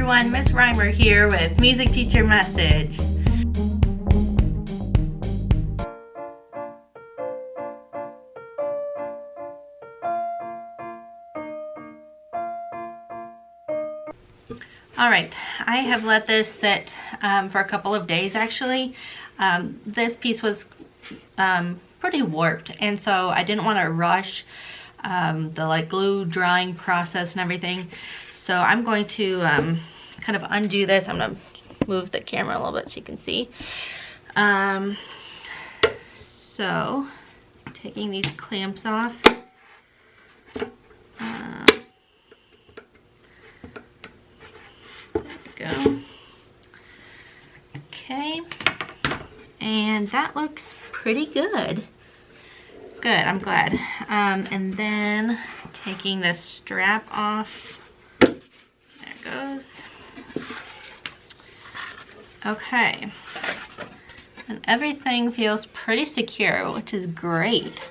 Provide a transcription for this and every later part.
everyone, Miss Reimer here with Music Teacher Message. Alright, I have let this sit for a couple of days actually. This piece was pretty warped, and so I didn't want to rush the glue drying process and everything. So I'm going to kind of undo this. I'm going to move the camera a little bit so you can see. So taking these clamps off. There we go. Okay. And that looks pretty good. Good, I'm glad. And then taking this strap off. There it goes. Okay. And everything feels pretty secure, which is great.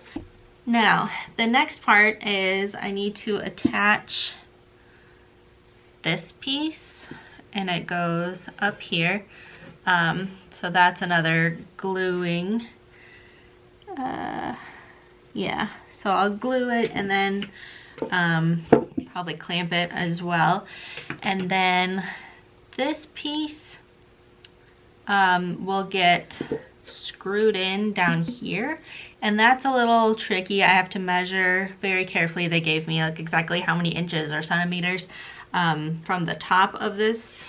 Now, the next part is I need to attach this piece, and it goes up here. So that's another gluing. Yeah, so I'll glue it and then probably clamp it as well. And then this piece will get screwed in down here, and that's a little tricky. I have to measure very carefully. They gave me like exactly how many inches or centimeters from the top of this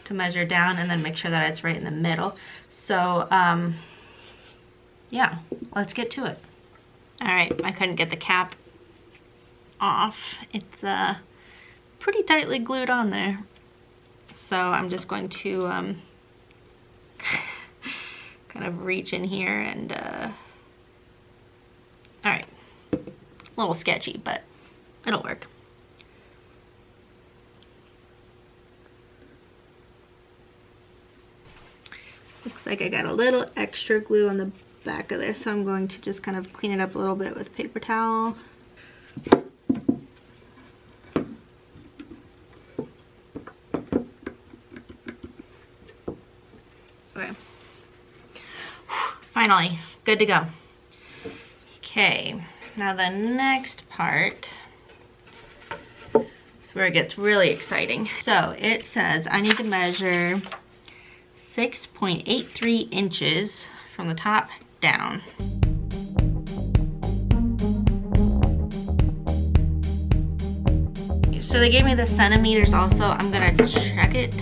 to measure down, and then make sure that it's right in the middle. So yeah, let's get to it. All right, I couldn't get the cap off. It's pretty tightly glued on there. So I'm just going to kind of reach in here and all right, a little sketchy, but it'll work. Looks like I got a little extra glue on the back of this, so I'm going to just kind of clean it up a little bit with paper towel. Okay. Finally, good to go. Okay, now the next part is where it gets really exciting. So it says I need to measure 6.83 inches from the top down. So they gave me the centimeters also. I'm gonna check it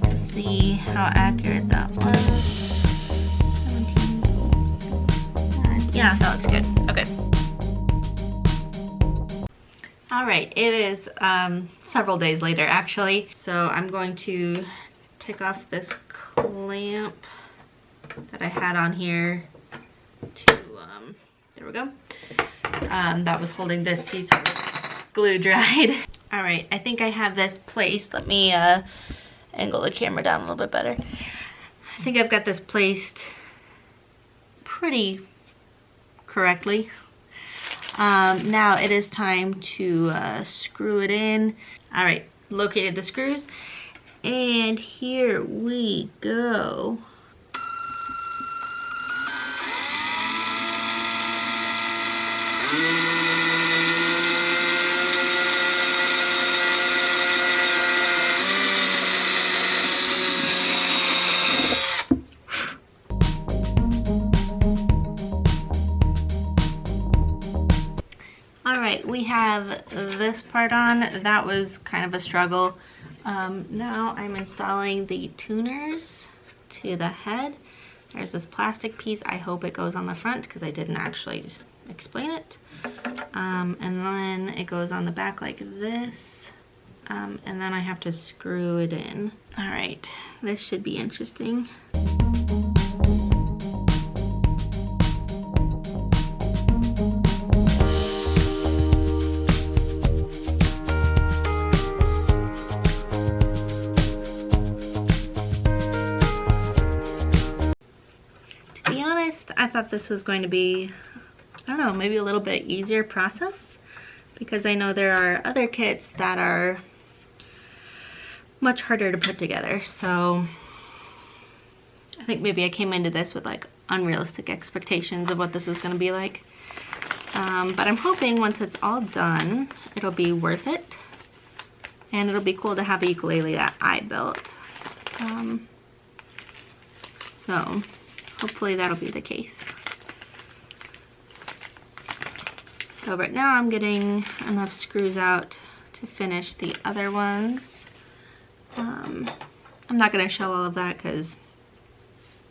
to see how accurate that was. 17. Yeah, that looks good. Okay. All right, it is several days later actually. So I'm going to take off this clamp that I had on here to there we go, that was holding this piece when glue dried. All right, I think I have this placed. Let me angle the camera down a little bit better. I think I've got this placed pretty correctly. Now it is time to screw it in. All right, located the screws, and here we go. Alright, we have this part on. That was kind of a struggle. Now I'm installing the tuners to the head. There's this plastic piece. I hope it goes on the front because I didn't actually explain it. And then it goes on the back like this. And then I have to screw it in. Alright, this should be interesting. I thought this was going to be, I don't know, maybe a little bit easier process, because I know there are other kits that are much harder to put together. So I think maybe I came into this with like unrealistic expectations of what this was going to be like. But I'm hoping once it's all done, it'll be worth it. And it'll be cool to have a ukulele that I built. So hopefully that'll be the case. So right now I'm getting enough screws out to finish the other ones. I'm not going to show all of that because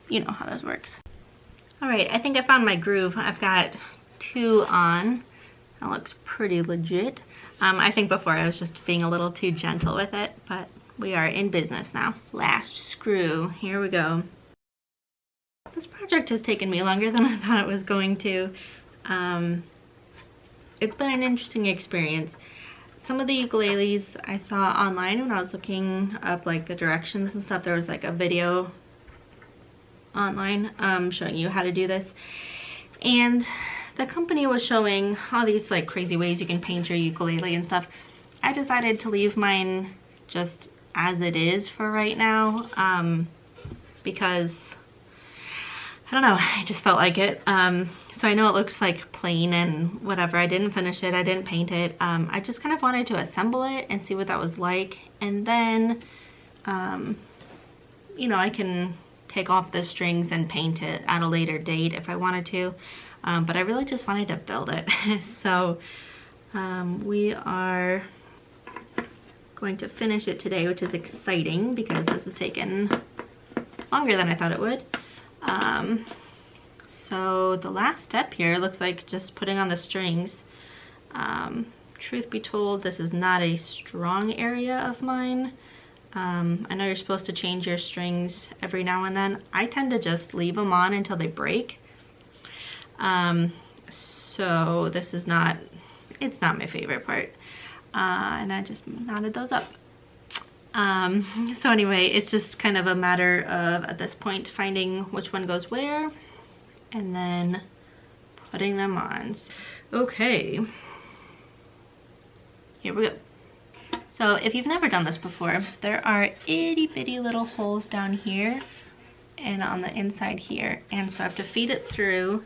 you know how this works. Alright, I think I found my groove. I've got 2 on. That looks pretty legit. I think before I was just being a little too gentle with it, but we are in business now. Last screw, here we go. This project has taken me longer than I thought it was going to. It's been an interesting experience. Some of the ukuleles I saw online when I was looking up like the directions and stuff, there was like a video online showing you how to do this. And the company was showing all these like crazy ways you can paint your ukulele and stuff. I decided to leave mine just as it is for right now because I don't know, I just felt like it. So I know it looks like plain and whatever. I didn't finish it, I didn't paint it. I just kind of wanted to assemble it and see what that was like, and then you know, I can take off the strings and paint it at a later date if I wanted to. But I really just wanted to build it. So we are going to finish it today, which is exciting because this has taken longer than I thought it would. So the last step here looks like just putting on the strings. Truth be told, this is not a strong area of mine. I know you're supposed to change your strings every now and then. I tend to just leave them on until they break. So this is not, it's not my favorite part. And I just knotted those up. So anyway, it's just kind of a matter of, at this point, finding which one goes where and then putting them on. Okay, here we go. So if you've never done this before, there are itty bitty little holes down here and on the inside here. And so I have to feed it through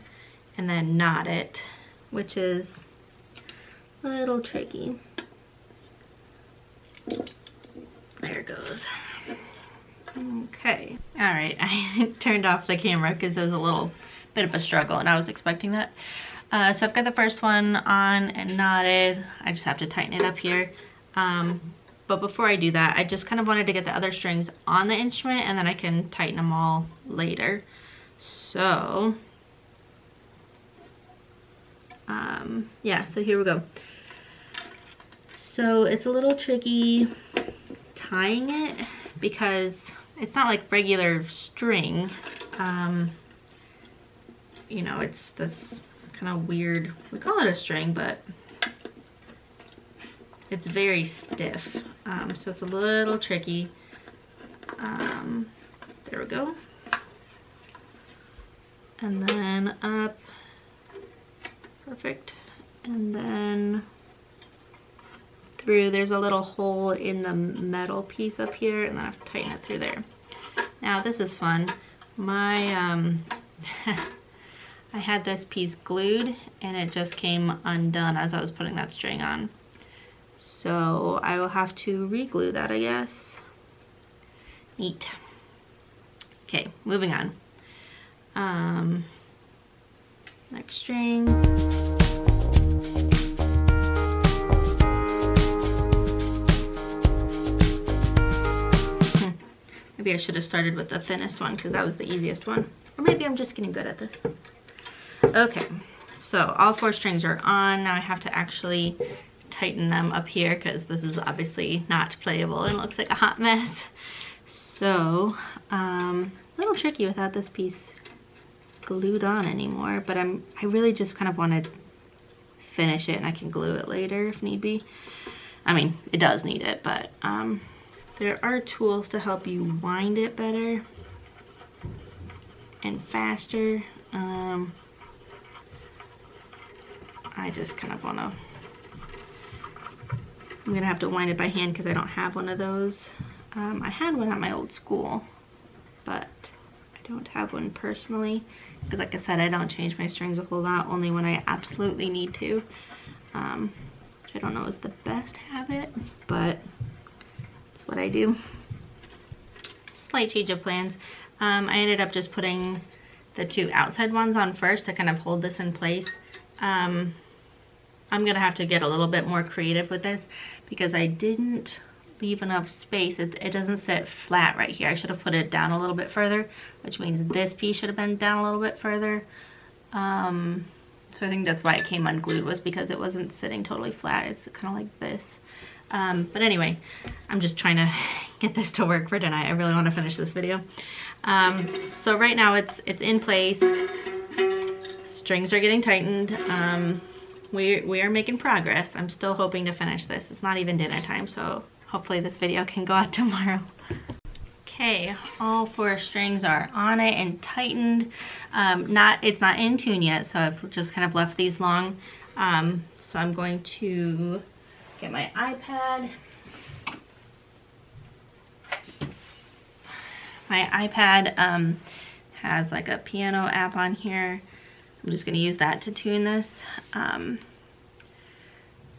and then knot it, which is a little tricky. There it goes. Okay. All right, I turned off the camera because it was a little bit of a struggle and I was expecting that. So I've got the first one on and knotted. I just have to tighten it up here. But before I do that, I just kind of wanted to get the other strings on the instrument and then I can tighten them all later. So, yeah, so here we go. So it's a little tricky tying it because it's not like regular string. You know, that's kind of weird. We call it a string, but it's very stiff. So it's a little tricky. There we go. And then up. Perfect. And then through, there's a little hole in the metal piece up here, and then I have to tighten it through there. Now this is fun. My I had this piece glued and it just came undone as I was putting that string on. So I will have to re-glue that, I guess. Neat. Okay, moving on. Next string. Maybe I should have started with the thinnest one because that was the easiest one. Or maybe I'm just getting good at this. Okay, so all 4 strings are on. Now I have to actually tighten them up here because this is obviously not playable and looks like a hot mess. So, a little tricky without this piece glued on anymore, but I really just kind of want to finish it and I can glue it later if need be. I mean, it does need it, but there are tools to help you wind it better and faster. I just kind of want to, I'm gonna have to wind it by hand because I don't have one of those. I had one at my old school, but I don't have one personally. Because like I said, I don't change my strings a whole lot, only when I absolutely need to. Which I don't know is the best habit, but it's what I do. Slight change of plans. I ended up just putting the 2 outside ones on first to kind of hold this in place. I'm gonna have to get a little bit more creative with this because I didn't leave enough space. It doesn't sit flat right here. I should have put it down a little bit further, which means this piece should have been down a little bit further. So I think that's why it came unglued, was because it wasn't sitting totally flat. It's kind of like this. But anyway, I'm just trying to get this to work for tonight. I really want to finish this video. So right now it's in place. Strings are getting tightened. We are making progress. I'm still hoping to finish this. It's not even dinner time, so hopefully this video can go out tomorrow. Okay, all 4 strings are on it and tightened. It's not in tune yet, so I've just kind of left these long. So I'm going to get my iPad. My iPad has like a piano app on here. I'm just gonna use that to tune this.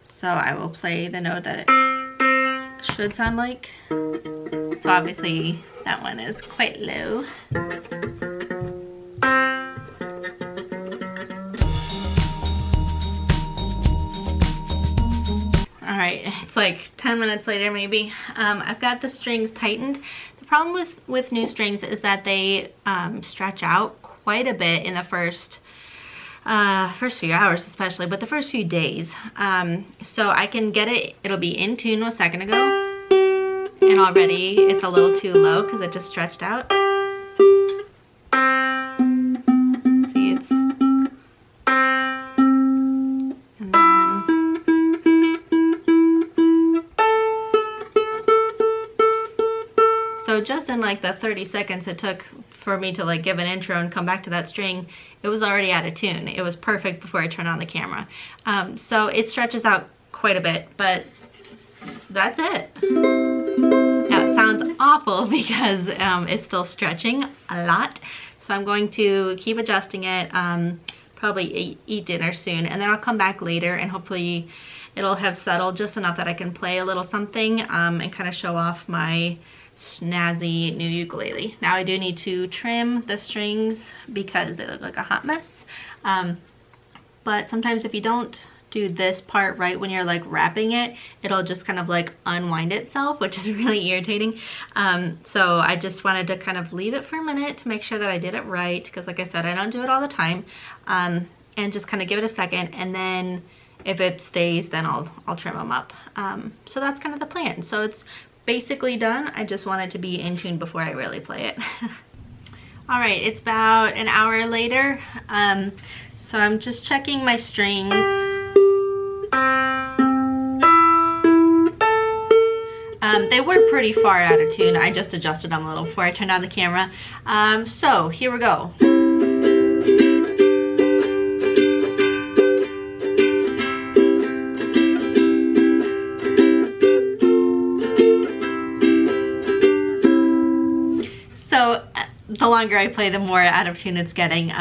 So I will play the note that it should sound like. So obviously that one is quite low. All right, it's like 10 minutes later maybe. I've got the strings tightened. The problem with new strings is that they stretch out quite a bit in the first few hours especially, but the first few days. So I can get it, it'll be in tune a second ago, and already it's a little too low because it just stretched out. See, it's, and then, so just in like the 30 seconds it took for me to like give an intro and come back to that string, it was already out of tune. It was perfect before I turned on the camera. So it stretches out quite a bit, but that's it. Now it sounds awful because it's still stretching a lot. So I'm going to keep adjusting it, probably eat dinner soon, and then I'll come back later and hopefully it'll have settled just enough that I can play a little something and kind of show off my snazzy new ukulele. Now I do need to trim the strings because they look like a hot mess. But sometimes if you don't do this part right when you're like wrapping it, it'll just kind of like unwind itself, which is really irritating. So I just wanted to kind of leave it for a minute to make sure that I did it right, because like I said, I don't do it all the time. And just kind of give it a second, and then if it stays, then I'll trim them up. So that's kind of the plan. So it's basically done. I just wanted to be in tune before I really play it. All right, it's about an hour later. So I'm just checking my strings. They were pretty far out of tune. I just adjusted them a little before I turned on the camera. So here we go. So the longer I play, the more out of tune it's getting.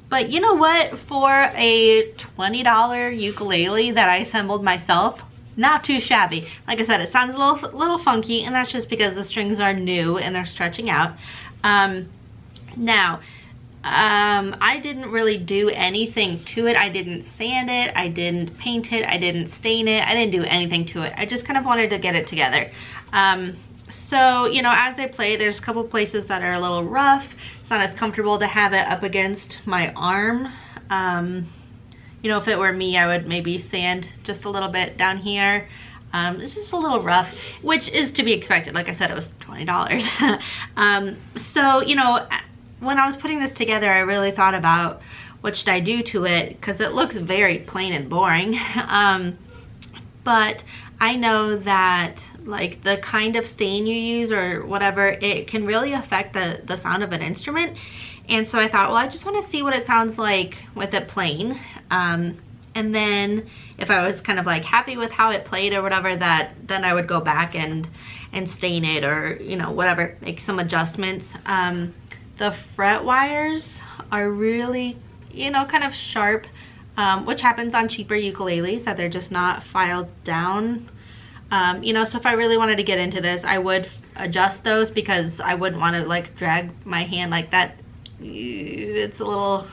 But you know what? For a $20 ukulele that I assembled myself, not too shabby. Like I said, it sounds a little funky, and that's just because the strings are new and they're stretching out. Now, I didn't really do anything to it. I didn't sand it, I didn't paint it, I didn't stain it, I didn't do anything to it. I just kind of wanted to get it together. So, you know, as I play, there's a couple places that are a little rough. It's not as comfortable to have it up against my arm. You know, if it were me, I would maybe sand just a little bit down here. It's just a little rough, which is to be expected. Like I said, it was $20. So, you know, when I was putting this together, I really thought about what should I do to it, because it looks very plain and boring. But I know that like the kind of stain you use or whatever, it can really affect the sound of an instrument. And so I thought, well, I just want to see what it sounds like with it plain. And then if I was kind of like happy with how it played or whatever, then I would go back and and stain it, or you know, whatever, make some adjustments. The fret wires are really, you know, kind of sharp, which happens on cheaper ukuleles, that they're just not filed down. You know, so if I really wanted to get into this, I would adjust those, because I wouldn't want to like drag my hand like that. It's a little,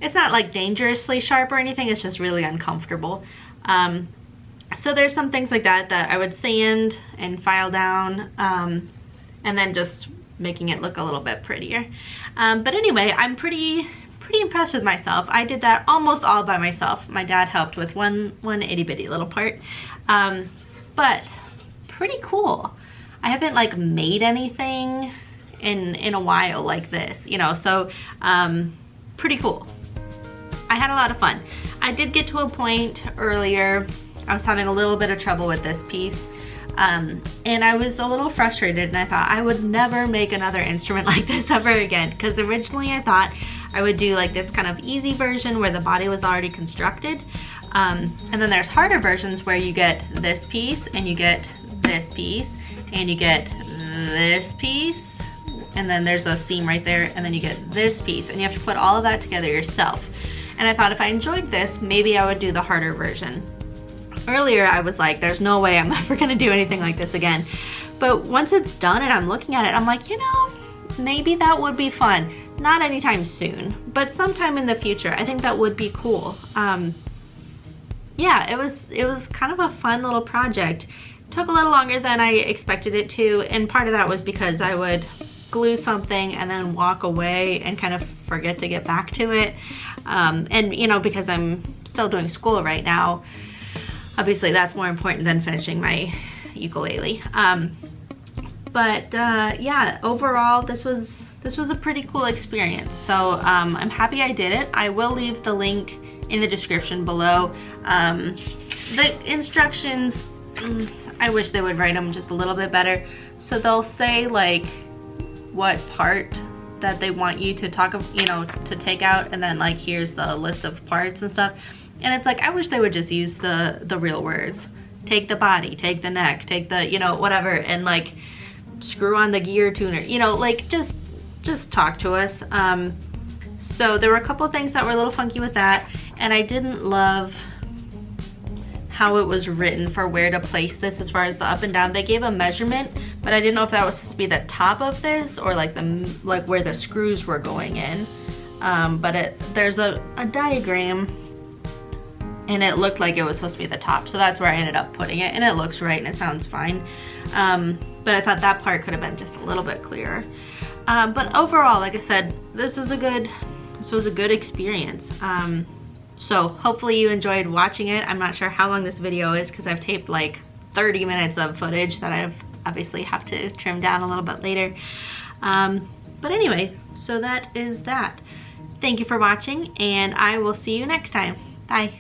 it's not like dangerously sharp or anything, it's just really uncomfortable. So there's some things like that that I would sand and file down, and then just making it look a little bit prettier. But anyway, I'm pretty impressed with myself. I did that almost all by myself. My dad helped with one itty bitty little part, but pretty cool. I haven't like made anything in a while like this, you know, so pretty cool. I had a lot of fun. I did get to a point earlier, I was having a little bit of trouble with this piece, and I was a little frustrated, and I thought I would never make another instrument like this ever again, because originally I thought I would do like this kind of easy version where the body was already constructed, and then there's harder versions where you get this piece and you get this piece and you get this piece, and then there's a seam right there, and then you get this piece, and you have to put all of that together yourself. And I thought if I enjoyed this, maybe I would do the harder version. Earlier I was like, there's no way I'm ever gonna do anything like this again. But once it's done and I'm looking at it, I'm like, you know, maybe that would be fun. Not anytime soon, but sometime in the future. I think that would be cool. Yeah, it was kind of a fun little project. Took a little longer than I expected it to, and part of that was because I would glue something and then walk away and kind of forget to get back to it. And you know, because I'm still doing school right now, obviously that's more important than finishing my ukulele. Yeah, overall this was a pretty cool experience. So I'm happy I did it. I will leave the link in the description below. The instructions, I wish they would write them just a little bit better. So they'll say like what part that they want you to to take out, and then like here's the list of parts and stuff. And it's like, I wish they would just use the real words. Take the body, take the neck, take the, you know, whatever, and like screw on the gear tuner, you know, like just talk to us. So there were a couple of things that were a little funky with that, and I didn't love how it was written for where to place this as far as the up and down. They gave a measurement, but I didn't know if that was supposed to be the top of this or like where the screws were going in. But there's a diagram, and it looked like it was supposed to be the top, so that's where I ended up putting it, and it looks right and it sounds fine. But I thought that part could have been just a little bit clearer. But overall, like I said, this was a good experience. So hopefully you enjoyed watching it. I'm not sure how long this video is, because I've taped like 30 minutes of footage that I obviously have to trim down a little bit later. But anyway, so that is that. Thank you for watching, and I will see you next time. Bye.